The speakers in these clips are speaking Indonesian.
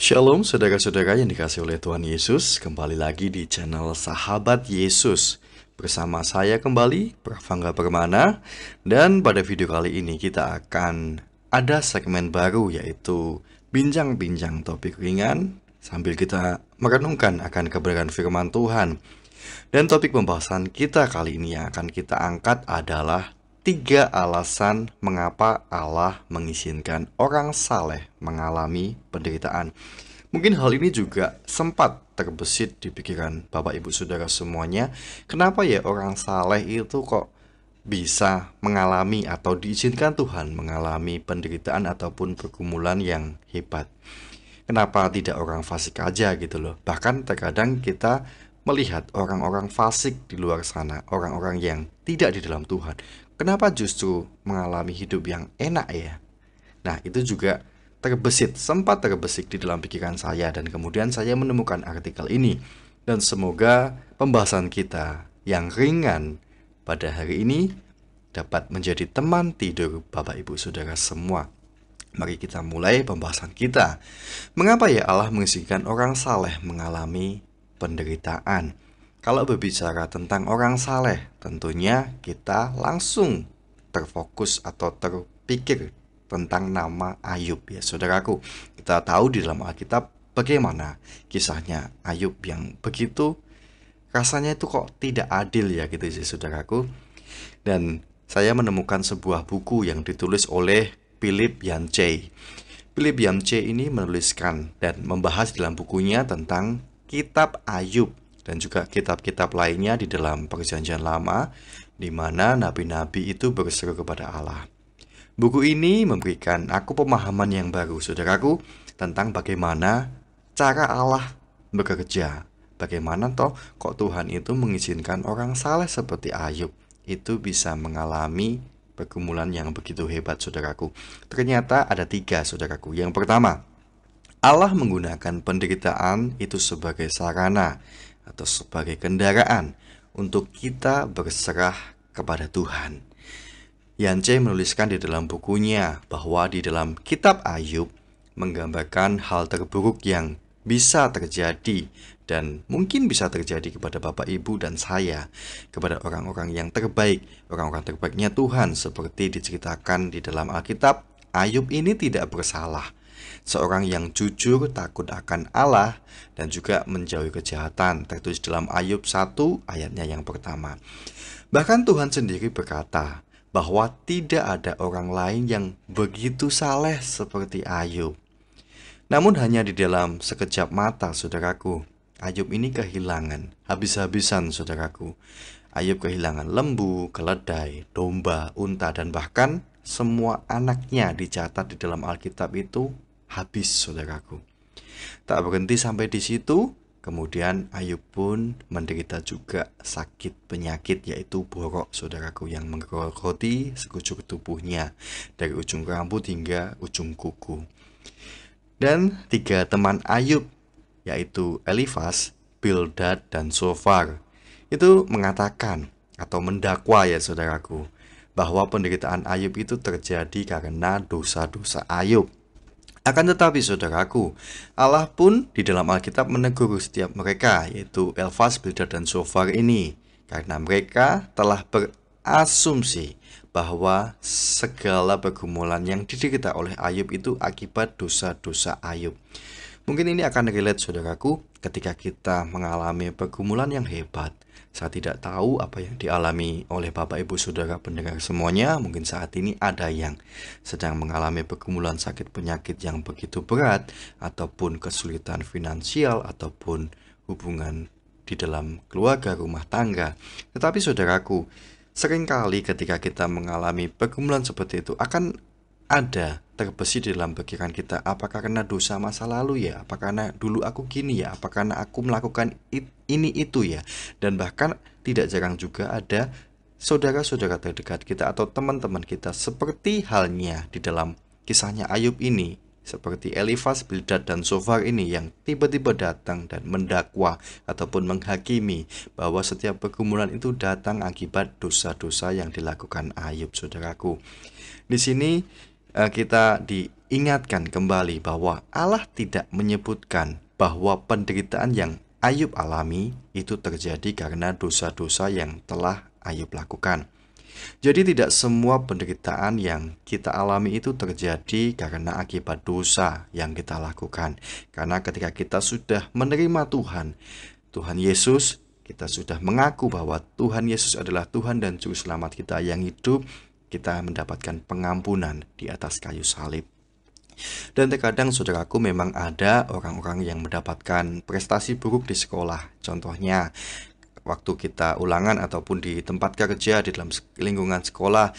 Shalom saudara-saudara yang dikasihi oleh Tuhan Yesus. Kembali lagi di channel Sahabat Yesus. Bersama saya kembali, Pravangga Permana. Dan pada video kali ini kita akan ada segmen baru, yaitu bincang-bincang topik ringan sambil kita merenungkan akan kebenaran firman Tuhan. Dan topik pembahasan kita kali ini yang akan kita angkat adalah 3 alasan mengapa Allah mengizinkan orang saleh mengalami penderitaan. Mungkin hal ini juga sempat terbesit di pikiran Bapak Ibu Saudara semuanya. Kenapa ya orang saleh itu kok bisa mengalami atau diizinkan Tuhan mengalami penderitaan ataupun pergumulan yang hebat? Kenapa tidak orang fasik aja gitu loh? Bahkan terkadang kita melihat orang-orang fasik di luar sana, orang-orang yang tidak di dalam Tuhan, kenapa justru mengalami hidup yang enak ya? Nah, itu juga sempat terbesit di dalam pikiran saya, dan kemudian saya menemukan artikel ini. Dan semoga pembahasan kita yang ringan pada hari ini dapat menjadi teman tidur Bapak Ibu Saudara semua. Mari kita mulai pembahasan kita. Mengapa ya Allah mengizinkan orang saleh mengalami penderitaan? Kalau berbicara tentang orang saleh, tentunya kita langsung terfokus atau terpikir tentang nama Ayub ya saudaraku. Kita tahu di dalam Alkitab bagaimana kisahnya Ayub yang begitu rasanya itu kok tidak adil ya gitu sih saudaraku. Dan saya menemukan sebuah buku yang ditulis oleh Philip Yancey. Philip Yancey ini menuliskan dan membahas dalam bukunya tentang kitab Ayub dan juga kitab-kitab lainnya di dalam Perjanjian Lama, di mana nabi-nabi itu berseru kepada Allah. Buku ini memberikan aku pemahaman yang baru, saudaraku, tentang bagaimana cara Allah bekerja. Bagaimana kok Tuhan itu mengizinkan orang saleh seperti Ayub itu bisa mengalami pergumulan yang begitu hebat, saudaraku. Ternyata ada 3, saudaraku. Yang pertama, Allah menggunakan penderitaan itu sebagai sarana atau sebagai kendaraan untuk kita berserah kepada Tuhan. Yancey menuliskan di dalam bukunya bahwa di dalam kitab Ayub menggambarkan hal terburuk yang bisa terjadi dan mungkin bisa terjadi kepada Bapak, Ibu, dan saya, kepada orang-orang yang terbaik, orang-orang terbaiknya Tuhan, seperti diceritakan di dalam Alkitab. Ayub ini tidak bersalah, seorang yang jujur, takut akan Allah, dan juga menjauhi kejahatan, tertulis dalam Ayub 1 ayatnya yang pertama. Bahkan Tuhan sendiri berkata bahwa tidak ada orang lain yang begitu saleh seperti Ayub. Namun hanya di dalam sekejap mata, saudaraku, Ayub ini kehilangan habis-habisan, saudaraku. Ayub kehilangan lembu, keledai, domba, unta, dan bahkan semua anaknya dicatat di dalam Alkitab itu habis, saudaraku. Tak berhenti sampai di situ, kemudian Ayub pun menderita juga sakit penyakit, yaitu borok, saudaraku, yang menggerogoti sekujur tubuhnya dari ujung rambut hingga ujung kuku. Dan 3 teman Ayub, yaitu Elifas, Bildad, dan Zofar, itu mengatakan atau mendakwa ya saudaraku, bahwa penderitaan Ayub itu terjadi karena dosa-dosa Ayub. Akan tetapi saudaraku, Allah pun di dalam Alkitab menegur setiap mereka, yaitu Elifas, Bildad, dan Zofar ini, karena mereka telah berasumsi bahwa segala pergumulan yang diderita oleh Ayub itu akibat dosa-dosa Ayub. Mungkin ini akan relate saudaraku ketika kita mengalami pergumulan yang hebat. Saya tidak tahu apa yang dialami oleh Bapak, Ibu, Saudara pendengar semuanya. Mungkin saat ini ada yang sedang mengalami pergumulan sakit penyakit yang begitu berat, ataupun kesulitan finansial, ataupun hubungan di dalam keluarga, rumah tangga. Tetapi saudaraku, seringkali ketika kita mengalami pergumulan seperti itu akan ada terbesit di dalam pikiran kita, apakah karena dosa masa lalu ya, apakah karena dulu aku gini ya, apakah karena aku melakukan ini itu ya. Dan bahkan tidak jarang juga ada saudara-saudara terdekat kita atau teman-teman kita seperti halnya di dalam kisahnya Ayub ini, seperti Elifas, Bildad, dan Zofar ini yang tiba-tiba datang dan mendakwa ataupun menghakimi bahwa setiap pergumulan itu datang akibat dosa-dosa yang dilakukan Ayub, saudaraku. Di sini kita ingatkan kembali bahwa Allah tidak menyebutkan bahwa penderitaan yang Ayub alami itu terjadi karena dosa-dosa yang telah Ayub lakukan. Jadi tidak semua penderitaan yang kita alami itu terjadi karena akibat dosa yang kita lakukan. Karena ketika kita sudah menerima Tuhan, Tuhan Yesus, kita sudah mengaku bahwa Tuhan Yesus adalah Tuhan dan Juru Selamat kita yang hidup, kita mendapatkan pengampunan di atas kayu salib. Dan terkadang saudaraku memang ada orang-orang yang mendapatkan prestasi buruk di sekolah. Contohnya, waktu kita ulangan ataupun di tempat kerja, di dalam lingkungan sekolah,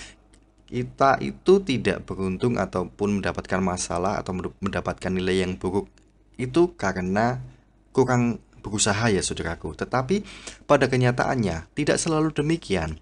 kita itu tidak beruntung ataupun mendapatkan masalah atau mendapatkan nilai yang buruk. Itu karena kurang berusaha ya saudaraku. Tetapi pada kenyataannya tidak selalu demikian.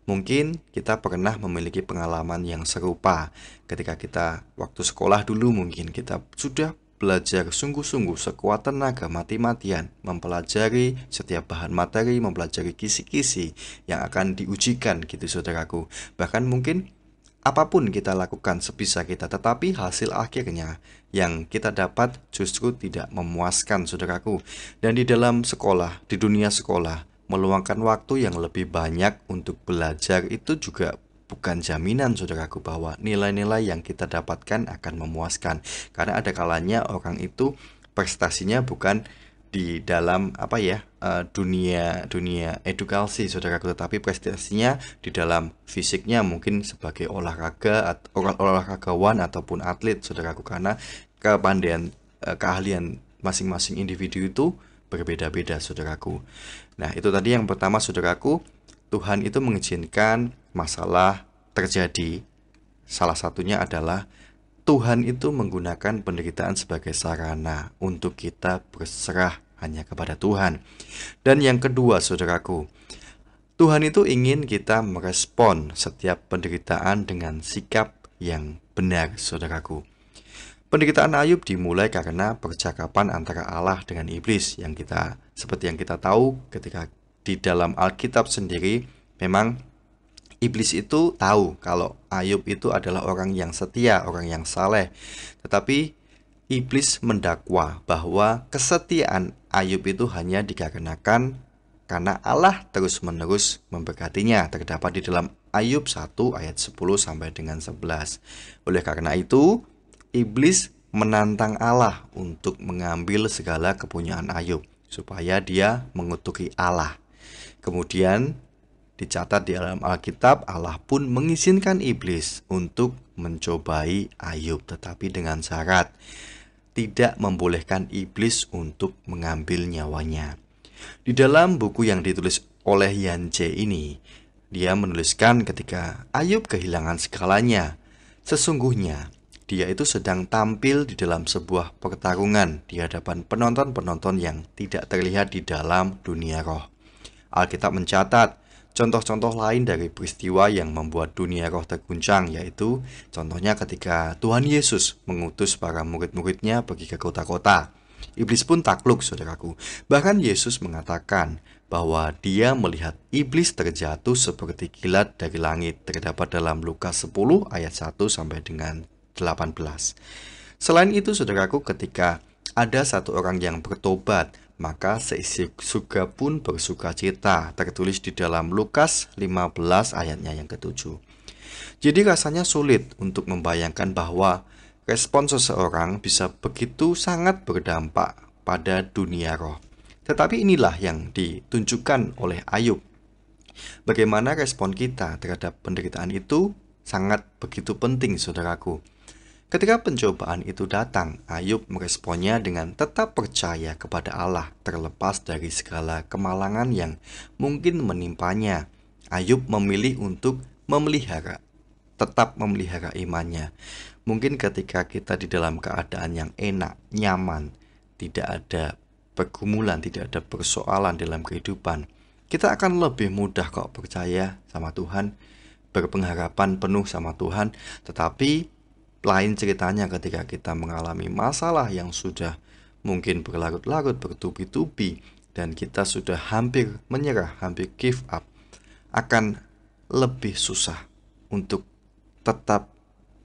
Mungkin kita pernah memiliki pengalaman yang serupa ketika kita waktu sekolah dulu, mungkin kita sudah belajar sungguh-sungguh sekuat tenaga mati-matian, mempelajari setiap bahan materi, mempelajari kisi-kisi yang akan diujikan gitu saudaraku. Bahkan mungkin apapun kita lakukan sebisa kita, tetapi hasil akhirnya yang kita dapat justru tidak memuaskan saudaraku. Dan di dalam sekolah, di dunia sekolah, meluangkan waktu yang lebih banyak untuk belajar itu juga bukan jaminan saudaraku bahwa nilai-nilai yang kita dapatkan akan memuaskan. Karena ada kalanya orang itu prestasinya bukan di dalam dunia edukasi saudaraku, tetapi prestasinya di dalam fisiknya, mungkin sebagai olahragawan ataupun atlet saudaraku. Karena kepandaian keahlian masing-masing individu itu berbeda-beda saudaraku. Nah, itu tadi yang pertama saudaraku, Tuhan itu mengizinkan masalah terjadi. Salah satunya adalah Tuhan itu menggunakan penderitaan sebagai sarana untuk kita berserah hanya kepada Tuhan. Dan yang kedua saudaraku, Tuhan itu ingin kita merespon setiap penderitaan dengan sikap yang benar saudaraku. Penderitaan Ayub dimulai karena percakapan antara Allah dengan iblis seperti yang kita tahu ketika di dalam Alkitab sendiri, memang iblis itu tahu kalau Ayub itu adalah orang yang setia, orang yang saleh. Tetapi iblis mendakwa bahwa kesetiaan Ayub itu hanya dikarenakan karena Allah terus-menerus memberkatinya. Terdapat di dalam Ayub 1 ayat 10 sampai dengan 11. Oleh karena itu, iblis menantang Allah untuk mengambil segala kepunyaan Ayub supaya dia mengutuki Allah. Kemudian dicatat di dalam Alkitab, Allah pun mengizinkan iblis untuk mencobai Ayub, tetapi dengan syarat tidak membolehkan iblis untuk mengambil nyawanya. Di dalam buku yang ditulis oleh Yance ini, dia menuliskan ketika Ayub kehilangan segalanya, sesungguhnya dia itu sedang tampil di dalam sebuah pertarungan di hadapan penonton-penonton yang tidak terlihat di dalam dunia roh. Alkitab mencatat contoh-contoh lain dari peristiwa yang membuat dunia roh terguncang, yaitu contohnya ketika Tuhan Yesus mengutus para murid-muridnya pergi ke kota-kota. Iblis pun takluk saudaraku. Bahkan Yesus mengatakan bahwa dia melihat iblis terjatuh seperti kilat dari langit. Terdapat dalam Lukas 10 ayat 1 sampai dengan 18. Selain itu saudaraku, ketika ada satu orang yang bertobat, maka seisi surga pun bersuka cita. Tertulis di dalam Lukas 15 ayatnya yang ke-7. Jadi rasanya sulit untuk membayangkan bahwa respon seseorang bisa begitu sangat berdampak pada dunia roh. Tetapi inilah yang ditunjukkan oleh Ayub. Bagaimana respon kita terhadap penderitaan itu sangat begitu penting saudaraku. Ketika pencobaan itu datang, Ayub meresponnya dengan tetap percaya kepada Allah terlepas dari segala kemalangan yang mungkin menimpanya. Ayub memilih untuk tetap memelihara imannya. Mungkin ketika kita di dalam keadaan yang enak, nyaman, tidak ada pergumulan, tidak ada persoalan dalam kehidupan, kita akan lebih mudah kok percaya sama Tuhan, berpengharapan penuh sama Tuhan. Tetapi lain ceritanya ketika kita mengalami masalah yang sudah mungkin berlarut-larut, bertubi-tubi, dan kita sudah hampir menyerah, hampir give up, akan lebih susah untuk tetap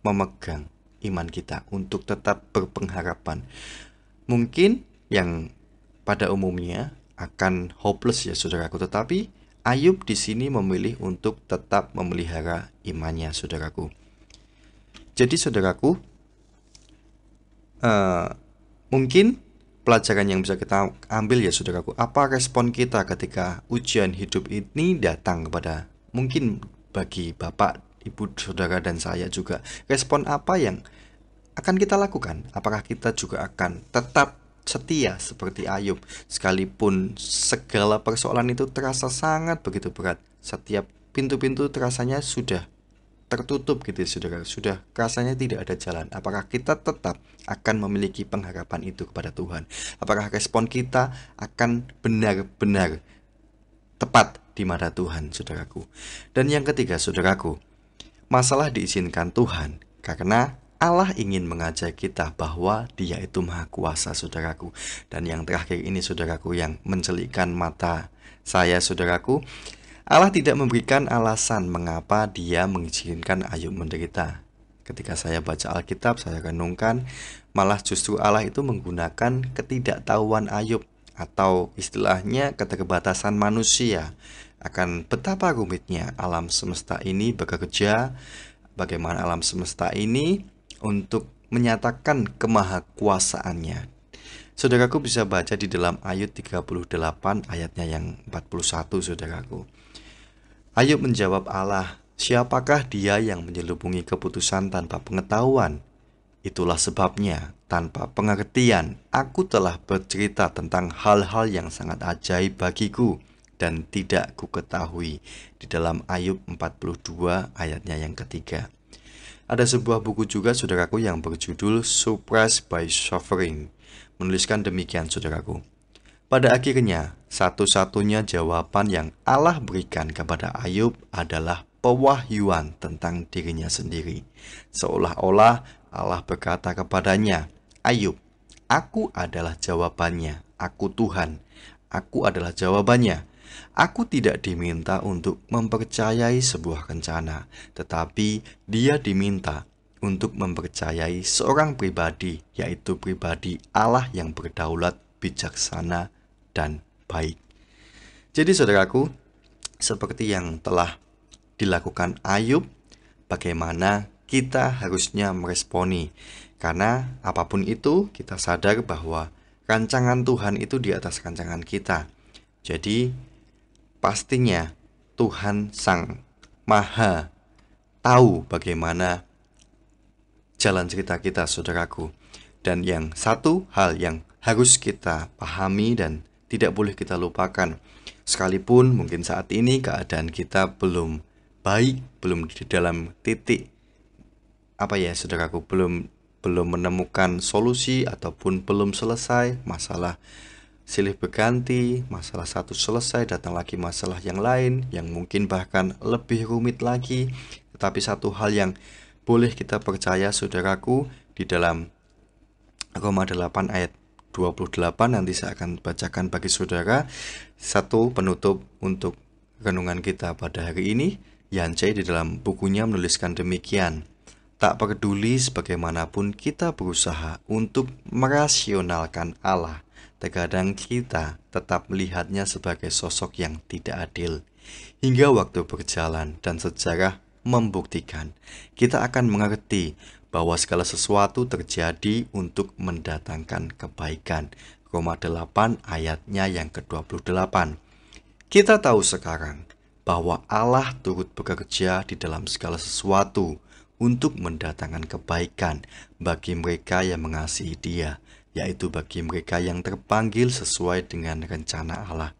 memegang iman kita, untuk tetap berpengharapan. Mungkin yang pada umumnya akan hopeless ya saudaraku, tetapi Ayub di sini memilih untuk tetap memelihara imannya saudaraku. Jadi saudaraku, mungkin pelajaran yang bisa kita ambil ya saudaraku, apa respon kita ketika ujian hidup ini datang kepada mungkin bagi Bapak, Ibu, Saudara, dan saya juga. Respon apa yang akan kita lakukan? Apakah kita juga akan tetap setia seperti Ayub, sekalipun segala persoalan itu terasa sangat begitu berat, setiap pintu-pintu terasanya sudah tertutup gitu ya saudara, sudah rasanya tidak ada jalan. Apakah kita tetap akan memiliki pengharapan itu kepada Tuhan? Apakah respon kita akan benar-benar tepat di mata Tuhan, saudaraku? Dan yang ketiga, saudaraku, masalah diizinkan Tuhan karena Allah ingin mengajak kita bahwa Dia itu Maha Kuasa, saudaraku. Dan yang terakhir ini, saudaraku, yang mencelikkan mata saya, saudaraku, Allah tidak memberikan alasan mengapa Dia mengizinkan Ayub menderita. Ketika saya baca Alkitab, saya renungkan, malah justru Allah itu menggunakan ketidaktahuan Ayub, atau istilahnya keterbatasan manusia, akan betapa rumitnya alam semesta ini bekerja, bagaimana alam semesta ini untuk menyatakan kemahakuasaannya. Saudaraku bisa baca di dalam Ayub 38 ayatnya yang 41, saudaraku. Ayub menjawab Allah, "Siapakah dia yang menyelubungi keputusan tanpa pengetahuan? Itulah sebabnya, tanpa pengertian, aku telah bercerita tentang hal-hal yang sangat ajaib bagiku dan tidak ku ketahui." Di dalam Ayub 42 ayatnya yang ketiga. Ada sebuah buku juga saudaraku yang berjudul Surprised by Suffering, menuliskan demikian saudaraku. Pada akhirnya, satu-satunya jawaban yang Allah berikan kepada Ayub adalah pewahyuan tentang dirinya sendiri. Seolah-olah Allah berkata kepadanya, "Ayub, aku adalah jawabannya, aku Tuhan, aku adalah jawabannya. Aku tidak diminta untuk mempercayai sebuah rencana, tetapi dia diminta untuk mempercayai seorang pribadi, yaitu pribadi Allah yang berdaulat, bijaksana, dan baik." Jadi saudaraku, seperti yang telah dilakukan Ayub, bagaimana kita harusnya meresponi? Karena apapun itu, kita sadar bahwa rancangan Tuhan itu di atas rancangan kita. Jadi pastinya Tuhan Sang Maha tahu bagaimana jalan cerita kita, saudaraku. Dan yang satu hal yang harus kita pahami dan tidak boleh kita lupakan, sekalipun mungkin saat ini keadaan kita belum baik, belum di dalam titik saudaraku, belum menemukan solusi ataupun belum selesai masalah silih berganti, masalah satu selesai, datang lagi masalah yang lain yang mungkin bahkan lebih rumit lagi. Tetapi satu hal yang boleh kita percaya, saudaraku, di dalam Roma 8 ayat 28 nanti saya akan bacakan bagi saudara, satu penutup untuk renungan kita pada hari ini. Yance di dalam bukunya menuliskan demikian, "Tak peduli sebagaimanapun kita berusaha untuk merasionalkan Allah, terkadang kita tetap melihatnya sebagai sosok yang tidak adil. Hingga waktu berjalan dan sejarah membuktikan, kita akan mengerti bahwa segala sesuatu terjadi untuk mendatangkan kebaikan." Roma 8 ayatnya yang ke-28. Kita tahu sekarang bahwa Allah turut bekerja di dalam segala sesuatu untuk mendatangkan kebaikan bagi mereka yang mengasihi Dia, yaitu bagi mereka yang terpanggil sesuai dengan rencana Allah.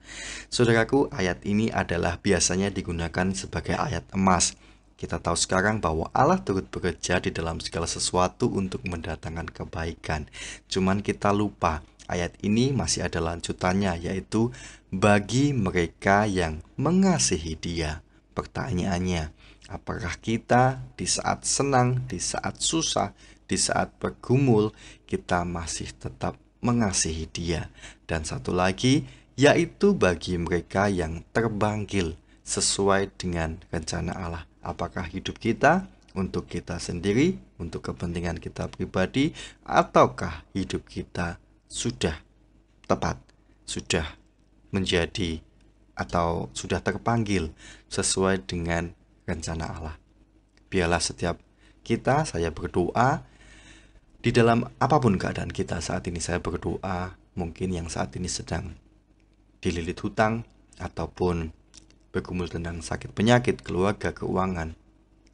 Saudaraku, ayat ini adalah biasanya digunakan sebagai ayat emas. Kita tahu sekarang bahwa Allah turut bekerja di dalam segala sesuatu untuk mendatangkan kebaikan. Cuman kita lupa, ayat ini masih ada lanjutannya, yaitu bagi mereka yang mengasihi Dia. Pertanyaannya, apakah kita di saat senang, di saat susah, di saat bergumul, kita masih tetap mengasihi Dia? Dan satu lagi, yaitu bagi mereka yang terpanggil sesuai dengan rencana Allah. Apakah hidup kita untuk kita sendiri untuk kepentingan kita pribadi, ataukah hidup kita sudah tepat, sudah menjadi atau sudah terpanggil sesuai dengan rencana Allah. Biarlah setiap kita, saya berdoa di dalam apapun keadaan kita saat ini. Saya berdoa mungkin yang saat ini sedang dililit hutang ataupun bergumul tentang sakit penyakit, keluarga, keuangan,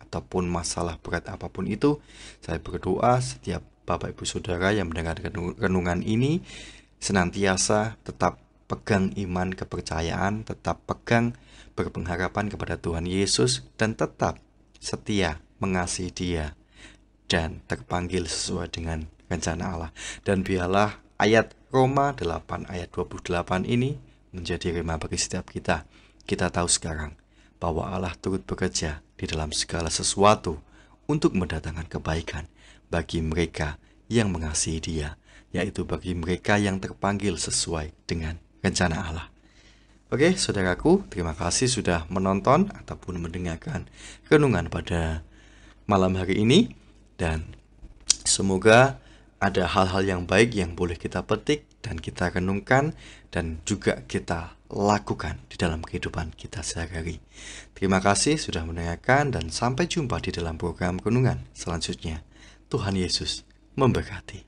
ataupun masalah berat apapun itu, saya berdoa setiap Bapak Ibu Saudara yang mendengarkan renungan ini senantiasa tetap pegang iman kepercayaan, tetap pegang berpengharapan kepada Tuhan Yesus, dan tetap setia mengasihi Dia dan terpanggil sesuai dengan rencana Allah. Dan biarlah ayat Roma 8 ayat 28 ini menjadi rema bagi setiap kita. Kita tahu sekarang bahwa Allah turut bekerja di dalam segala sesuatu untuk mendatangkan kebaikan bagi mereka yang mengasihi Dia, yaitu bagi mereka yang terpanggil sesuai dengan rencana Allah. Oke, saudaraku, terima kasih sudah menonton ataupun mendengarkan renungan pada malam hari ini, dan semoga ada hal-hal yang baik yang boleh kita petik dan kita renungkan dan juga kita lakukan di dalam kehidupan kita sehari-hari. Terima kasih sudah mendengarkan dan sampai jumpa di dalam program renungan selanjutnya. Tuhan Yesus memberkati.